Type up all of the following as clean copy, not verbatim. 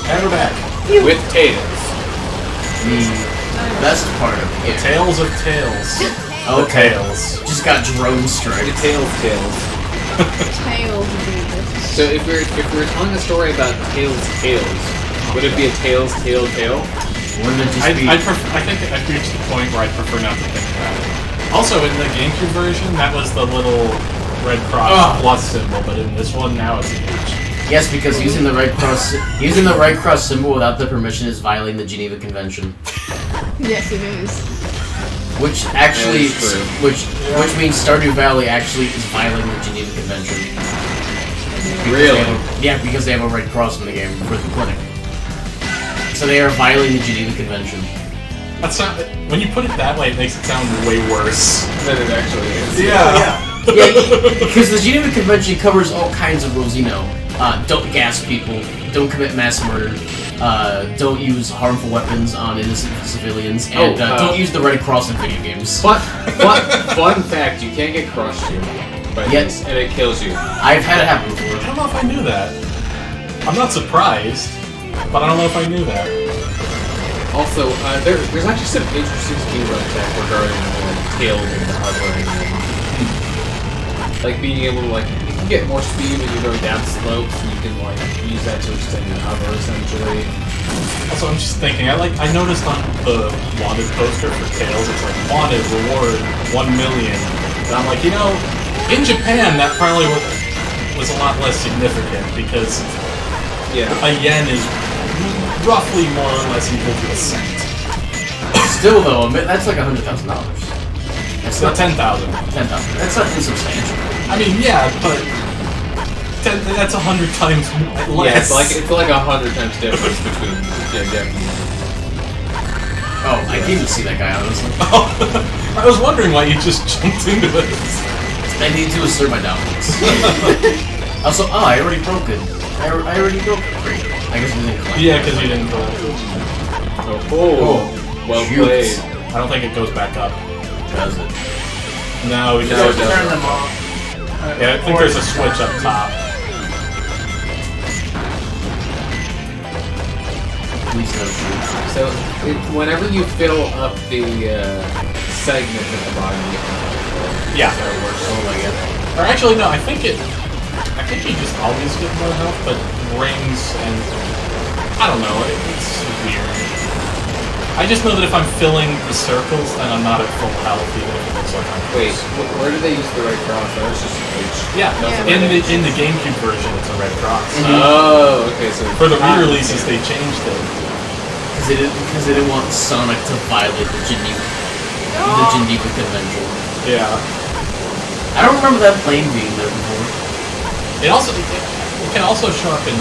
And we're back. With Tails. The best part of The it. Tales of Tails. Oh, The Tails. Just got drone strike. The Tails. Tails do this. So if we're telling a story about Tails, would it be a Tails? Wouldn't it just I be... think I've reached the point where I prefer not to think about it. Also, in the GameCube version, that was the little red cross plus symbol, but in this one, now it's a H. Yes, because using the right cross symbol without the permission is violating the Geneva Convention. Yes, it is. Which actually, That which means Stardew Valley actually is violating the Geneva Convention. Really? Yeah, because they have a red cross in the game for the clinic. So they are violating the Geneva Convention. That's not. When you put it that way, it makes it sound way worse. Than it actually is. Yeah. Yeah, because the Geneva Convention covers all kinds of rules, you know. Don't gas people, don't commit mass murder, don't use harmful weapons on innocent civilians, and don't use the Red Cross in video games. Fun fact, you can't get crushed here by this, and it kills you. I've had it happen before. I don't know if I knew that. I'm not surprised, but I don't know if I knew that. Also, there's actually some interesting speed run tech regarding Tails and the hovering. Like being able to you can get more speed when you're going down slopes, and you can use that to extend your hover essentially. Also, I'm just thinking, I noticed on the wanted poster for Tails, it's like wanted reward 1 million. And I'm like, in Japan that probably was a lot less significant because a yen is roughly more or less equal to a cent. Still though, that's like $100,000. It's not 10,000. 10,000. That's not insubstantial. I mean, yeah, but that's 100 times less. Yeah, it's like 100 times difference between Oh, I can't even see that guy, honestly. I was wondering why you just jumped into it. I need to assert my dominance. Also, I already broke it. I already broke it. Great. I guess we didn't collect it. Yeah, because you didn't collect it. Well shoot. played. I don't think it goes back up. Does it? No, we just No, it Turn doesn't. them off. Yeah, I think there's a switch up top. Please no shoot. So, whenever you fill up the segment at the bottom, Yeah. so it works. Oh my god. Or actually, no, I think you just always get more health, but rings and... I don't know, it's weird. I just know that if I'm filling the circles, then I'm not at full health, even if it looks like I'm Wait, close. where do they use the red cross? That was just a H. Yeah, Yeah. in the GameCube version, it's a red cross. Oh, okay, so... For the re-releases, they changed it. Because they didn't want Sonic to violate the Geneva Convention. Yeah. I don't remember that plane being there before. It can also show up in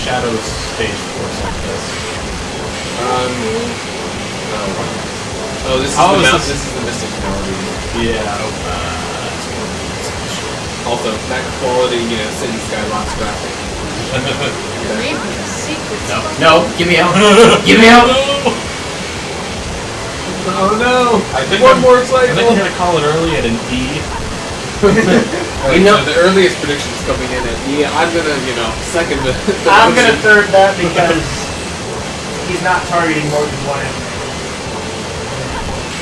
Shadow's stage force like this. Oh, this is this is the Mystic Melody. Yeah. Also, that quality, City Skylocks graphic. Maybe the secrets. No, get me out. Get me out. Oh no! I think One more I think cycle! I'm gonna call it early at an E. So the earliest prediction is coming in at E. I'm gonna, second the I'm gonna motion. third that because he's not targeting more than one enemy.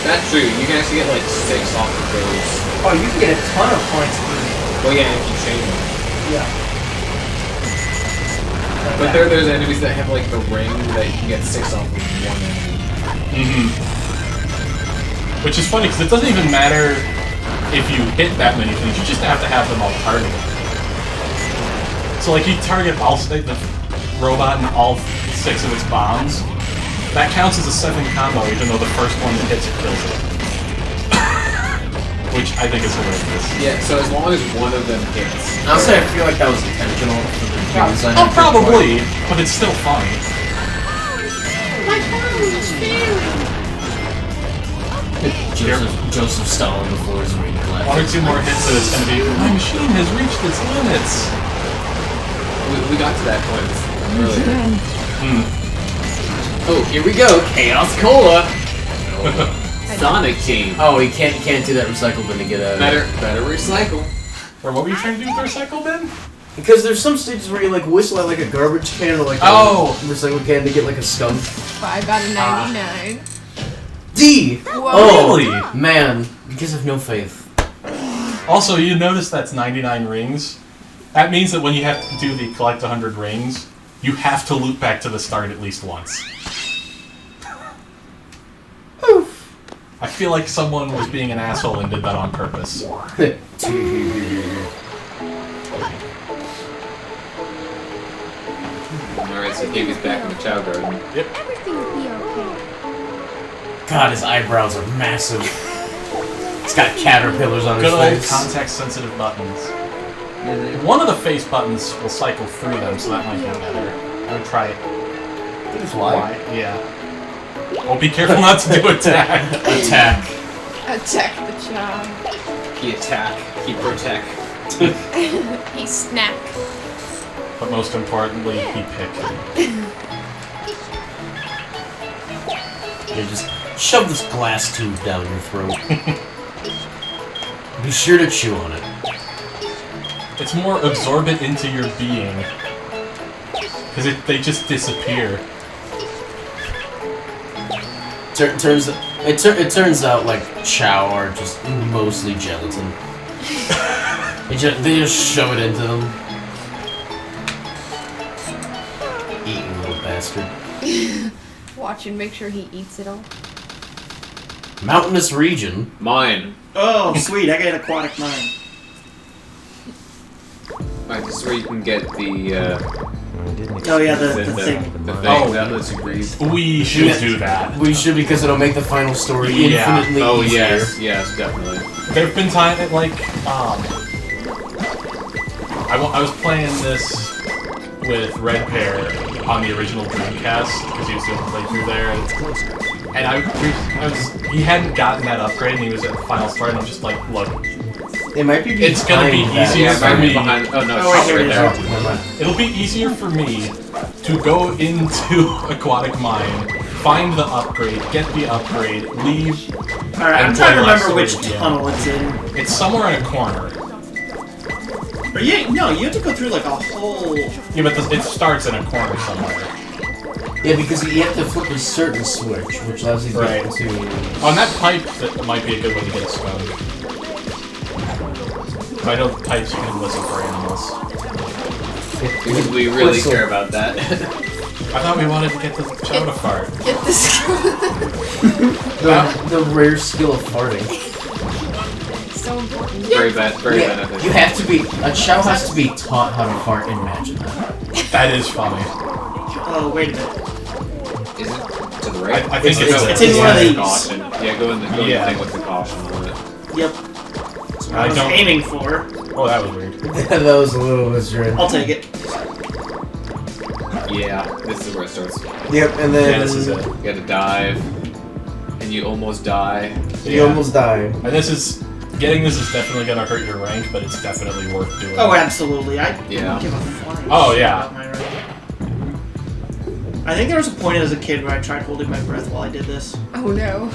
That's true. You can actually get like 6 off of those. Oh, you can get a ton of points for this. Well, yeah, if you chain them. Yeah. But there's enemies that have like the ring that you can get 6 off of one enemy. Which is funny because it doesn't even matter if you hit that many things. You just have to have them all targeted. So like you target the robot and all 6 of its bombs. That counts as a 7 combo, even though the first one that hits it kills it. Which I think is hilarious. Yeah, so as long as one of them hits. Honestly, I feel like that was intentional for the game design. Oh, probably, but it's still fun. My phone is failing. Joseph Stalin before his ring collapsed. 1 or 2 more hits and it's gonna be, my machine has reached its limits. We got to that point earlier. Oh, here we go, Chaos Cola. Sonic Team. Oh, he can't do that recycle bin to get out. Better recycle. Or what were you trying to do with the recycle bin? Because there's some stages where you like whistle at like a garbage can or like a recycle can to get like a skunk. 5 out of 99. D! Whoa. Oh, Really? man. Because of no faith. Also, you notice that's 99 rings. That means that when you have to do the collect 100 rings, you have to loop back to the start at least once. Oof. I feel like someone was being an asshole and did that on purpose. Alright, so Davey's back in the Chow Garden. Yep. Everything will be okay. God, his eyebrows are massive. He's got caterpillars on Good his old face. context-sensitive buttons. One of the face buttons will cycle through them, so that might be better. I would try it. It's why. Yeah. Well, be careful not to do attack. Attack. Attack the child. He attack, he protect. He snack. But most importantly, he picked. You just shove this glass tube down your throat. Be sure to chew on it. It's more absorb it into your being. Because they just disappear. It turns out like chow are just mostly gelatin. They just shove it into them. Eat, you little bastard. Watch and make sure he eats it all. Mountainous region. Mine. Oh, sweet, I got an aquatic mine. Alright, this is where you can get the, Oh yeah, the thing. the thing Oh. that lets you breathe. We should do that. We should, because it'll make the final story Yeah. infinitely Oh, easier. yes, definitely. There have been times that, like, I was playing this with Red Pear on the original Dreamcast, because he was doing a playthrough there, and he hadn't gotten that upgrade, and he was at the final story, and I'm just like, look, It might be it's gonna be behind that. easier Yeah, it for might be me. behind. Oh no, Oh, it's wait, right here it is. there. Oh, never mind. It'll be easier for me to go into Aquatic Mine, find the upgrade, get the upgrade, leave. Alright, I'm And trying to play remember which last story, yeah. tunnel it's in. It's somewhere in a corner. Or no, you have to go through like a whole... Yeah, but it starts in a corner somewhere. Yeah, because you have to flip a certain switch, which allows you to Right. get into... On that pipe, that might be a good way to get a stone. I know the pipes you can listen for animals. We really Whistle. Oh, care about that. I thought we wanted to get the chow to fart. Get this. The rare skill of farting. So important. Very beneficial. You have to be... A chow has to be taught how to fart. Imagine that. That is funny. Oh, wait a minute. Is it to the right? I think it's in one of these. Caution. Yeah, go in the Yeah. thing with the caution on it. Yep. I I was don't. aiming for. Oh, that was weird. That was a little misread. I'll take it. Yeah, this is where it starts. Yep, and then... Yeah, this is it. You gotta dive, and you almost die. You almost die. And this is getting this is definitely gonna hurt your rank, but it's definitely worth doing. Oh, absolutely. I Yeah. don't give a flying Oh, shit yeah. about my rank. I think there was a point as a kid where I tried holding my breath while I did this. Oh no.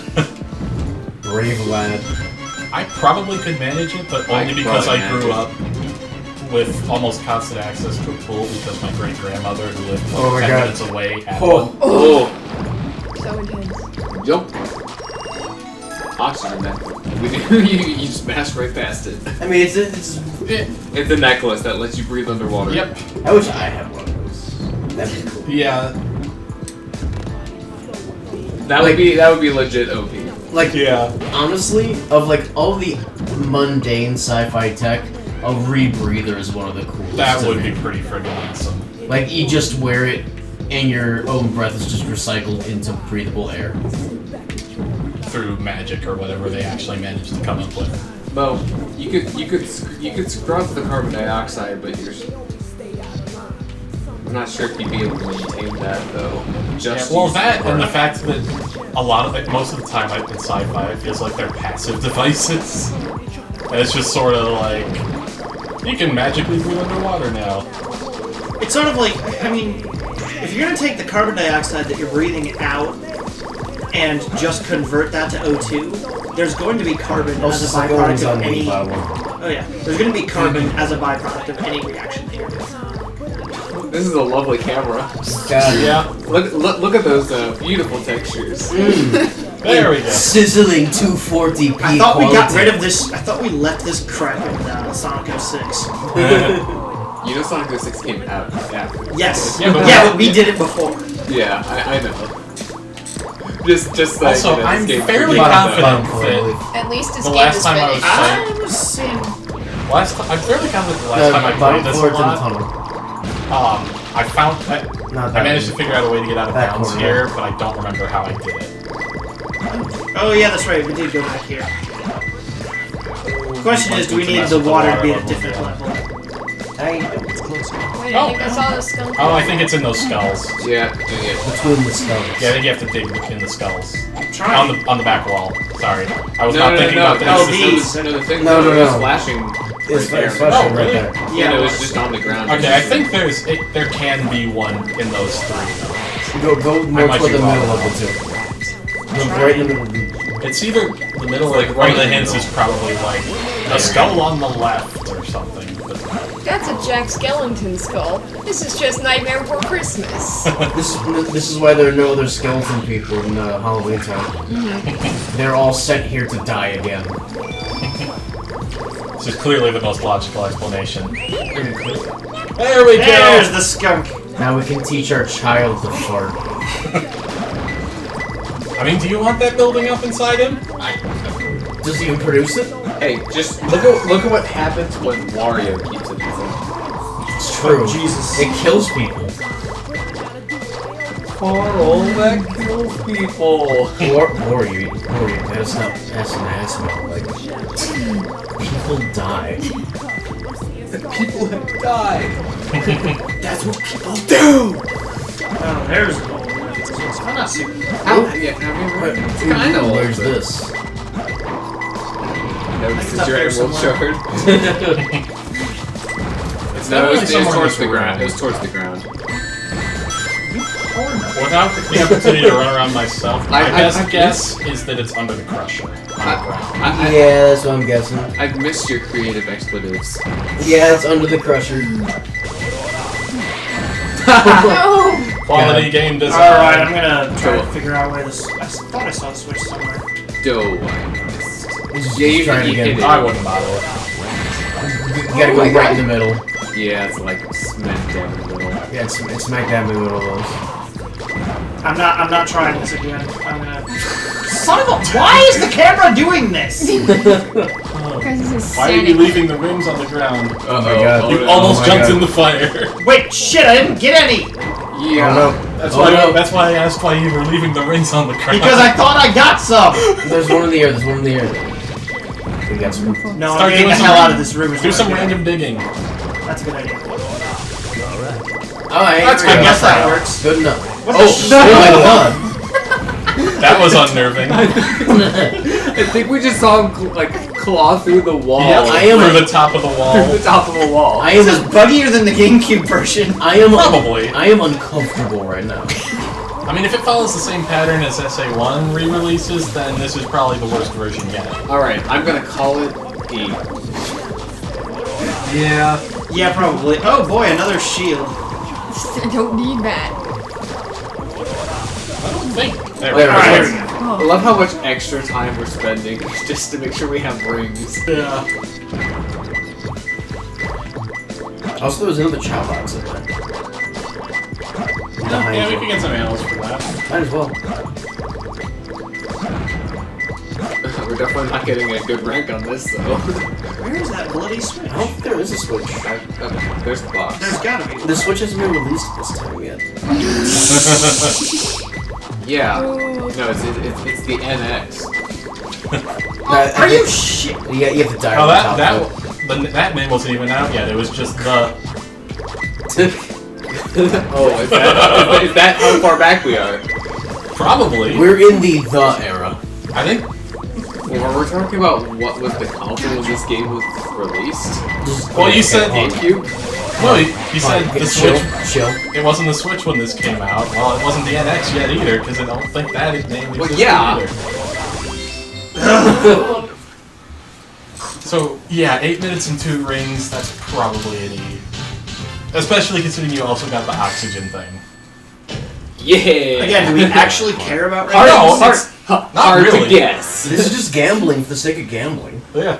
Brave lad. I probably could manage it, but I only could because I probably grew up with almost constant access to a pool because my great grandmother, who lived Oh my 10 God. minutes away, had Oh. one. Oh! So intense. Jump! Oxygen necklace. You just smashed right past it. I mean, it's It's a necklace that lets you breathe underwater. Yep. I wish I had one of those. That'd be cool. Yeah. That would be legit OP. Like, Yeah. honestly, of like all the mundane sci-fi tech, a rebreather is one of the coolest. That to would be me. pretty friggin' awesome. Like, you just wear it, and your own breath is just recycled into breathable air. Through magic or whatever they actually managed to come up with. Well, you could scrub the carbon dioxide, but I'm not sure if you'd be able to maintain that though. Just Well, use that the and the carbon. fact that a lot of it, most of the time in sci-fi, it feels like they're passive devices. And it's just sort of like, you can magically breathe underwater now. It's sort of like, I mean, if you're gonna take the carbon dioxide that you're breathing out and just convert that to O2, there's going to be carbon as a Also, byproduct on of the any. bottle. Oh yeah, there's going to be carbon as a byproduct of any reaction here. This is a lovely camera. God. Yeah. Look at those beautiful textures. There we go. Sizzling 240p I thought we got quality. rid of this. I thought we left this crap in Sonic 06. You know Sonic 06 came out after. Yes. Yeah, but but we did it before. Yeah, I know. Just like, Also, you know, I'm this game fairly came out, confident though. that At least his The game last is time I was finished. I was saying. I'm fairly confident the last time I played this a forward to the lot, tunnel. I found that Not I that managed to one. figure out a way to get out of That bounds corner. here, but I don't remember how I did it. Oh yeah, that's right. We did go back here. The question is, do we To need mess the with the water to water be at a level, different yeah. level? Wait, I think I saw the skunk. Oh, I think it's in those skulls. Yeah. Between the skulls. Yeah, I think you have to dig in the skulls. Trying. On the back wall. Sorry. I was No, not no, thinking no, about no, this. Oh, the thing No, no, that was no. flashing It's right there. flashing Oh, right really? there. Yeah, it was was. just on the ground. Okay, I think there can be one in those three. Go more might toward be the wrong. middle of the two. Go right in the middle. It's either the middle, like one of the hints is probably like a skull on the left or something. But That's a Jack Skellington skull. This is just Nightmare Before Christmas. This is why there are no other skeleton people in Halloween Town. They're all sent here to die again. this is clearly the most logical explanation. There we go! There's the skunk. Now we can teach our child to fart. I mean, do you want that building up inside him? Does he even produce it? Hey, just look at what happens when Wario keeps it inside. It's true. Oh, Jesus. It kills people. Carl, that kills people. Worry, that's an asthma. Like, people die. People have died. That's what people do. Oh, there's a gold. I'm not super. It's kind of Where's this? No, this It's is up your there emerald somewhere. shard. It's No, it was somewhere towards in the this ground. room. It was towards the ground. Without the opportunity to run around myself, my I best guess is that it's under the crusher. On the ground. Yeah, that's what I'm guessing. I've missed your creative expletives. Yeah, it's under the crusher. No! Quality game design. Alright, I'm gonna try to figure out where this. I thought I saw the switch somewhere. Doe. Just Yeah, you trying you to get hit it. I wouldn't bother. You gotta go right in the middle. Yeah, it's like smack down in the middle. Yeah, it's smack dab in the middle of those. I'm not trying this again. I'm gonna. Son of a! Why is the camera doing this? Because this is Why are you Sonic. leaving the rings on the ground? Oh my god. You no. almost my jumped God. in the fire. Wait, shit! I didn't get any Yeah. Oh no. That's Oh, why. no. That's why I asked why you were leaving the rings on the ground. because I thought I got some. There's one in the air, there's one in the air. We got some. No, Start I'm getting doing the some hell out ran- of this room. do some random digging. That's a good idea. Alright, That's I good. guess that works. Good enough. What Oh, the shit? oh my god. That was unnerving. I think we just saw him claw through the wall. Yeah, I am through a- the top of the wall. Through the top of a wall. I am This is buggier than the GameCube version. Probably. I am uncomfortable right now. I mean, if it follows the same pattern as SA1 re-releases, then this is probably the worst version yet. Alright, I'm gonna call it E. Yeah. Yeah, probably. Oh boy, another shield. I don't need that. I don't think. There There we we Alright, go. here we go. I love how much extra time we're spending just to make sure we have rings. Yeah. Also, there was another chow box in there. Behind Yeah, we you. can get some animals for that. Might as well. We're definitely not getting a good rank on this, though. Where is that bloody switch? I don't think there is a switch. There's the box. There's gotta be. The switch hasn't been released this time yet. Yeah. Oh. No, it's the NX. Are you shit? Yeah, you have to die Oh, on top that name wasn't even out yet. It was just the. Oh, is that how far back we are? Probably. We're in the era. I think. Well, we're talking about what was the console when this game was released? Well, you said GameCube? no. You said the Switch. Chill. It wasn't the Switch when this came out. Well, it wasn't the NX yet either, because I don't think that name existed yeah. either. So, yeah, 8 minutes and 2 rings, that's probably an E. Especially considering you also got the oxygen thing. Yeah. Again, do we actually care about Hard, ratings? no, it's not Hard really. to guess. This is just gambling for the sake of gambling. Yeah.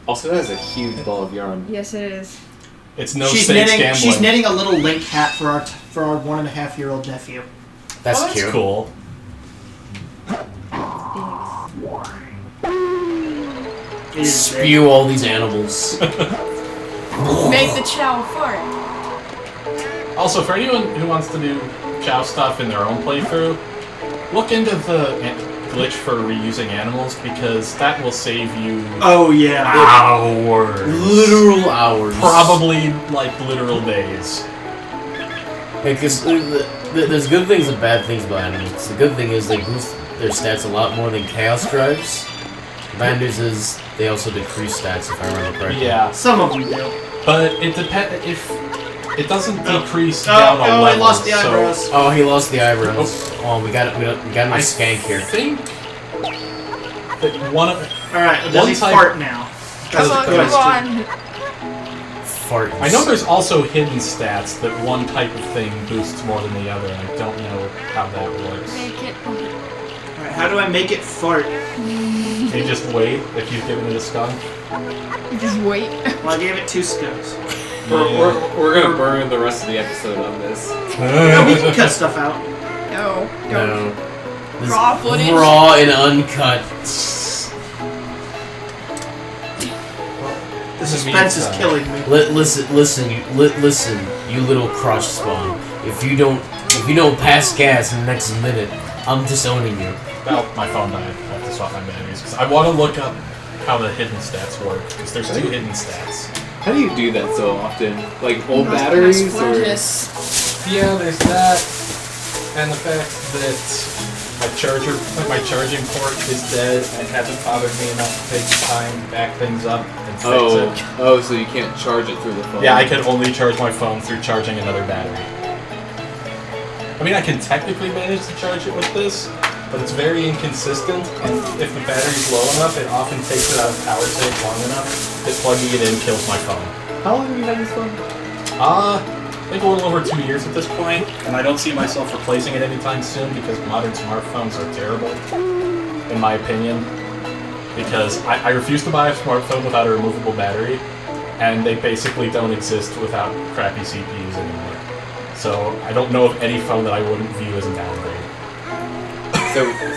Also, that is a huge ball of yarn. Yes, it is. It's no She's stakes knitting. gambling. She's knitting a little link hat for our 1.5-year-old nephew. That's, That's cute. cool. It is big. Spew all these animals. Make the chow fart. Also, for anyone who wants to do Chow stuff in their own playthrough, look into the glitch for reusing animals, because that will save you Oh yeah. hours. Literal hours. Probably, like, literal days. Because there's good things and bad things about animals. The good thing is they boost their stats a lot more than Chaos Drives. The bad news is they also decrease stats, if I remember correctly. Yeah, Some of them do. but it depends if it doesn't decrease down a Oh, level. I lost the so eyebrows. Oh, he lost the eyebrows. Oh, we got no I skank here. think that one of Alright, does One he type- fart now? Come on, That's come good. on. Fart. I know there's also hidden stats that one type of thing boosts more than the other, and I don't know how that works. Make it. Alright, how do I make it fart? You just wait if you've given it a skunk. Just wait. Well, I gave it 2 skunks. We're gonna burn the rest of the episode on this. No, we can cut stuff out. No. Don't. No. This Raw footage. Raw and uncut. The suspense is killing me. Listen, you little crotch spawn. If you don't pass gas in the next minute, I'm disowning you. Well, my phone died. I have to swap my batteries because I want to look up how the hidden stats work, because there's 2 hidden stats. How do you do that so often? Like old batteries or? Yeah, there's that, and the fact that my charging port is dead and hasn't bothered me enough to take the time to back things up and fix it. Oh, so you can't charge it through the phone. Yeah, I can only charge my phone through charging another battery. I mean, I can technically manage to charge it with this, but it's very inconsistent, and if the battery's low enough, it often takes it out of power save long enough that plugging it in kills my phone. How long have you had this phone? I think a little over 2 years at this point, and I don't see myself replacing it anytime soon because modern smartphones are terrible, in my opinion. Because I refuse to buy a smartphone without a removable battery, and they basically don't exist without crappy CPUs anymore. So I don't know of any phone that I wouldn't view as a downgrade.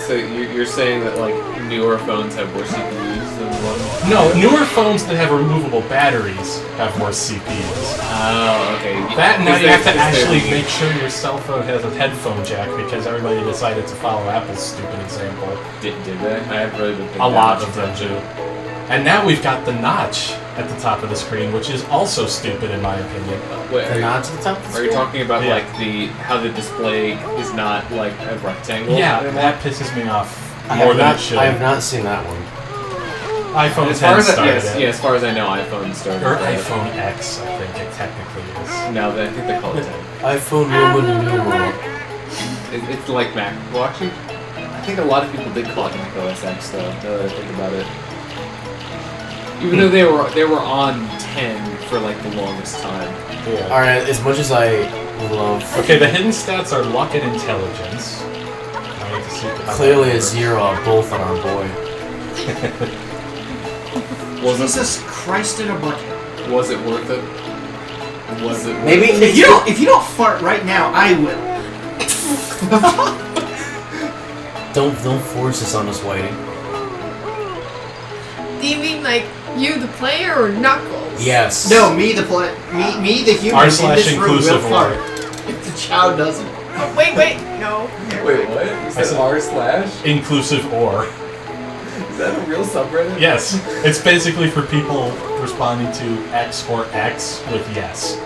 So you're saying that like newer phones have worse CPUs than one? No, newer phones that have removable batteries have worse CPUs. Oh, okay. That and now you have to actually make. make sure your cell phone has a headphone jack because everybody decided to follow Apple's stupid example. Did they? I have really been thinking A lot that of them do. And now we've got the notch at the top of the screen, which is also stupid in my opinion. Wait, The notch at the top of the are screen? you talking about Yeah. like how the display is not like a rectangle? Yeah, anymore? that pisses me off I more have than not, it should. I have not seen that one. iPhone As far 10 as started yes, it. yeah, as far as I know, iPhone started. Or that. iPhone X, I think it technically is. No, I think they call it 10. iPhone Roman numeral. It's like Mac. Well, actually, I think a lot of people did call it Mac OS X, though. Now that I think about it, even though they were on 10 for like the longest time. Yeah. Alright, as much as I love... Okay, the hidden stats are luck and intelligence. I need to see how Clearly that a works. 0 on both on our boy. Jesus Christ in a bucket. Was it worth it? Was it? Worth Maybe it? If you don't fart right now, I will. Don't force this on us, Whitey. Do you mean like you, the player, or Knuckles? Yes. No, me the human R in slash this room will inclusive fart. or. If the child doesn't. Oh, wait, no. Wait, what? You said r/? Inclusive or. Is that a real subreddit? Yes, it's basically for people responding to X or X with yes.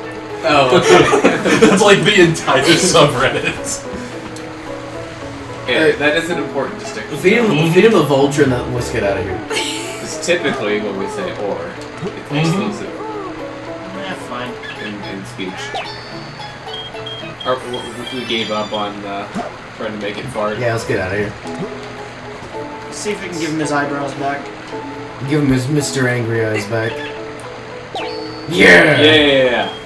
Oh, okay. That's like the entire subreddit. Yeah, that is an important distinction. Feed him the vulture and then let's get out of here. Because typically when we say or, it's exclusive Fine. in speech. Or we gave up on trying to make it fart. Yeah, let's get out of here. See if we can give him his eyebrows back. Give him his Mr. Angry Eyes back. Yeah! Yeah.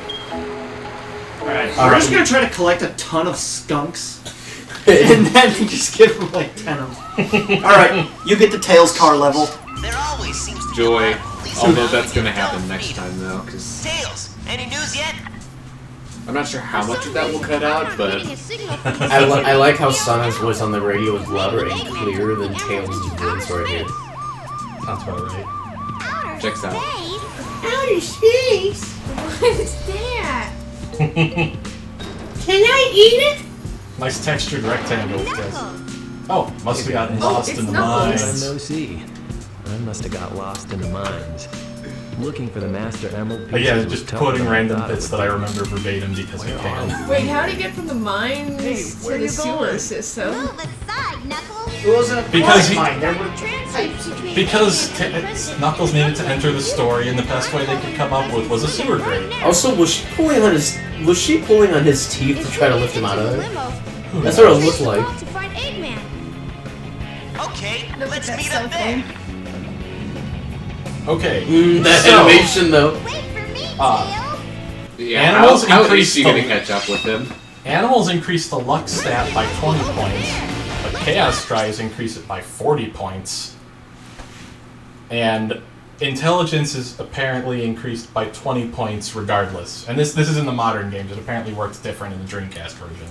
Alright, we're just gonna try to collect a ton of skunks. And then just give him like 10 of them. Alright, you get the Tails car level. There always seems to be Joy. at least Although one that's gonna people happen don't next feed. time though, because Tails, any news yet? I'm not sure how much of that will cut out, but I like how Sana's voice on the radio is louder and clearer than Tails' voice right here. Sounds about right. checks out. Outer space? What is that? Can I eat it? Nice textured rectangle, guys. Oh, must have gotten lost it's in the Knuckles. mines. No see. I must have got lost in the mines. Looking for the Master Emerald. But yeah, pieces just was tougher quoting than I random thought it bits would that I be. remember verbatim because I can. Wait, how do you get from the mines to the sewer system? Move aside, Knuckles. It wasn't a Because he- mine. There were Because Knuckles needed to enter the story, and the best way they could come up with was a sewer grate. Also, was she pulling on his teeth to try to lift him out of there? That's what it looked like. To find Eggman. Okay, Look at let's that meet cell up there. phone. Okay. That So- animation, though. Wait for me, Uh, Tails. Yeah, Animals how is increase she the- gonna catch up with him? Animals increase the luck stat by 20 points, but Chaos Tries increase it by 40 points. And intelligence is apparently increased by 20 points regardless. And this is in the modern games. It apparently works different in the Dreamcast version.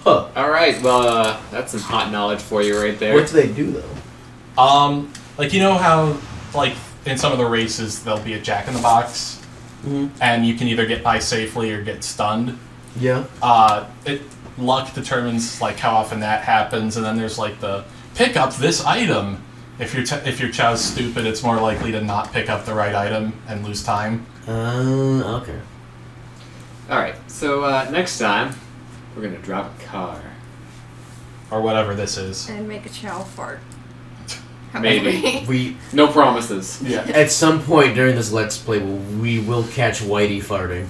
Huh. Alright, well, that's some hot knowledge for you right there. What do they do, though? Like, you know how, like, in some of the races, there'll be a jack-in-the-box, and you can either get by safely or get stunned? Yeah. Luck determines, like, how often that happens, and then there's, like, the pick up this item. If your chow's stupid, it's more likely to not pick up the right item and lose time. Okay. Alright, so next time, we're gonna drop a car. Or whatever this is. And make a chow fart. Maybe. We, No promises. Yeah. at some point during this Let's Play, we will catch Whitey farting.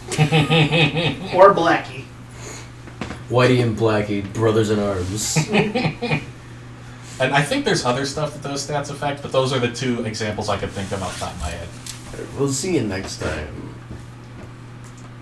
or Blackie. Whitey and Blackie, brothers in arms. And I think there's other stuff that those stats affect, but those are the two examples I could think of off the top of my head. We'll see you next time.